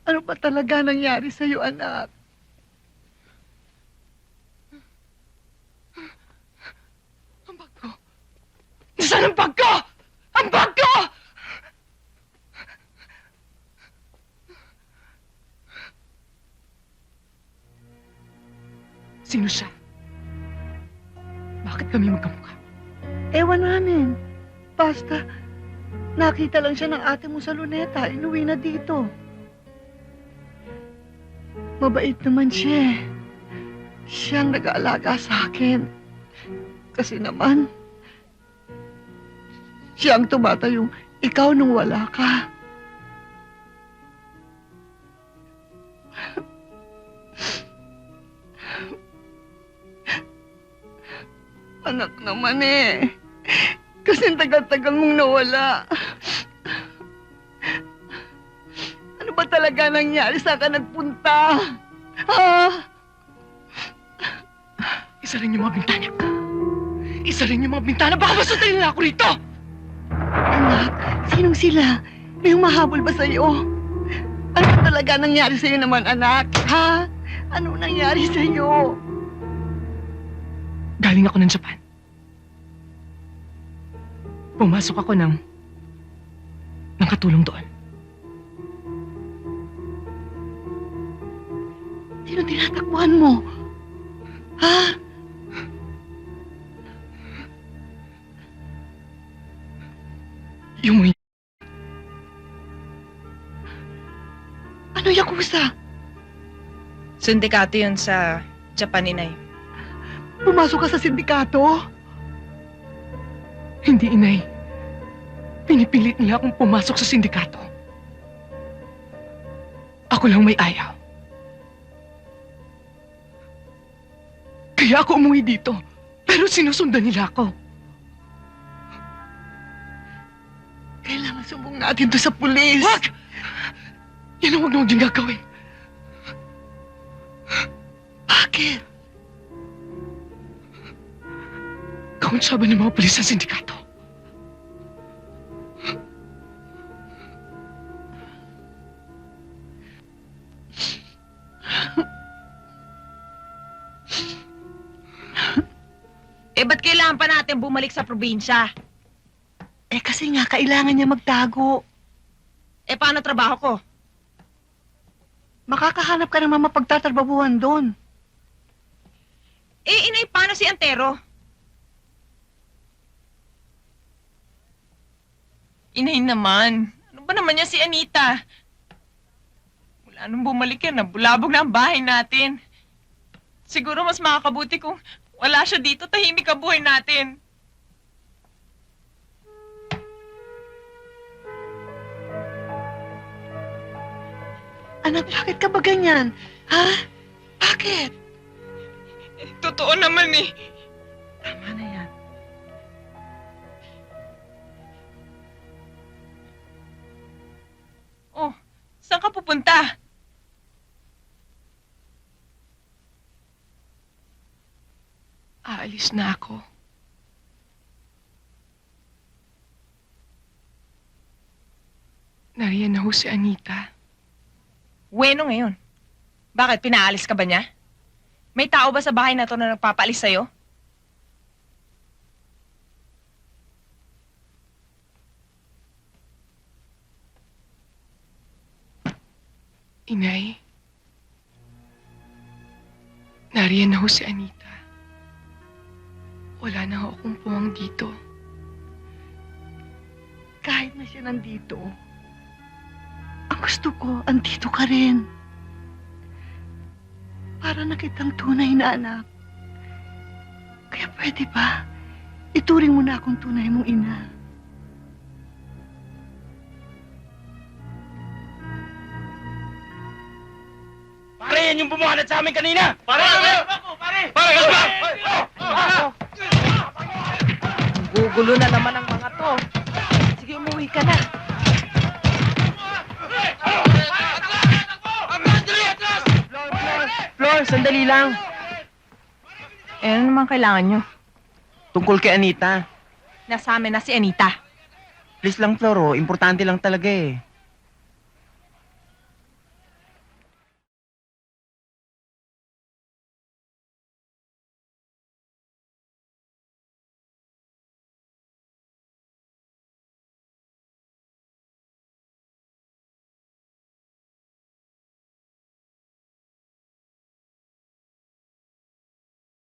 Ano ba talaga nangyari sa'yo, anak? Ang bag ko! Nasaan ang bag ko? Ang bag ko! Sino siya? Bakit kami magkamukha? Ewan namin. Basta, nakita lang siya ng ate mo sa luneta. Inuwi na dito. Mabait naman siya. Siyang nag-aalaga sa akin. Kasi naman, siyang tumatayong ikaw nung wala ka. Anak naman eh. Kasi tagal-tagal mong nawala. Ano ba talaga nangyari? Saan ka nagpunta? Ha? Isa rin yung mga bintana. Isa rin yung mga bintana. Baka masutayin nila ako rito! Anak, sinong sila? May humahabol ba sa'yo? Ano ba talaga nangyari sa'yo naman, anak? Ha? Ano nangyari sa'yo? Galing ako ng Japan. Pumasok ako ng katulong doon. Sino tinatakbuhan mo? Ha? Yung may... Ano, Yakuza? Sindikato yun sa Japan, Inay. Pumasok ka sa sindikato? Hindi, Inay. Pinipilit nila akong pumasok sa sindikato. Ako lang may ayaw. Kaya ako umuwi dito. Pero sinusundan nila ako. Kailangan sumbong natin to sa pulis. Wag! Yan ang huwag na huwag niyong gagawin. Bakit? Kauntsaba ng mga pulis sa sindikato. Ba't kailangan pa natin bumalik sa probinsya? Kasi nga, kailangan niya magtago. Paano trabaho ko? Makakahanap ka naman mapagtatrabahuhan doon. Inay, paano si Antero? Inay naman. Ano ba naman niya si Anita? Mula nung bumalik yan, nabulabog na ang bahay natin. Siguro mas makakabuti kung wala siya dito, tahimik ang buhay natin. Anak, bakit ka ba ganyan? Ha? Bakit? Totoo naman eh. Tama na yan. Oh, saan ka pupunta? Aalis na ako. Nariyan na ho si Anita. Bueno ngayon. Bakit, pinaalis ka ba niya? May tao ba sa bahay na to na nagpapaalis sa'yo? Inay, nariyan na ho si Anita. Wala na ho akong puwang dito. Kahit na siya nandito, ang gusto ko, andito ka rin. Para na kitang tunay na anak. Kaya pwede ba, ituring mo na akong tunay mong ina. Pare, yan yung bumuhanat sa amin kanina! Pare! Pare! Pare! Gugulo na naman ang mga to. Sige, umuwi ka na. Flor, sandali lang. Ano naman kailangan nyo? Tungkol kay Anita. Nasa amin na si Anita. Please lang, Flor, oh. Importante lang talaga eh.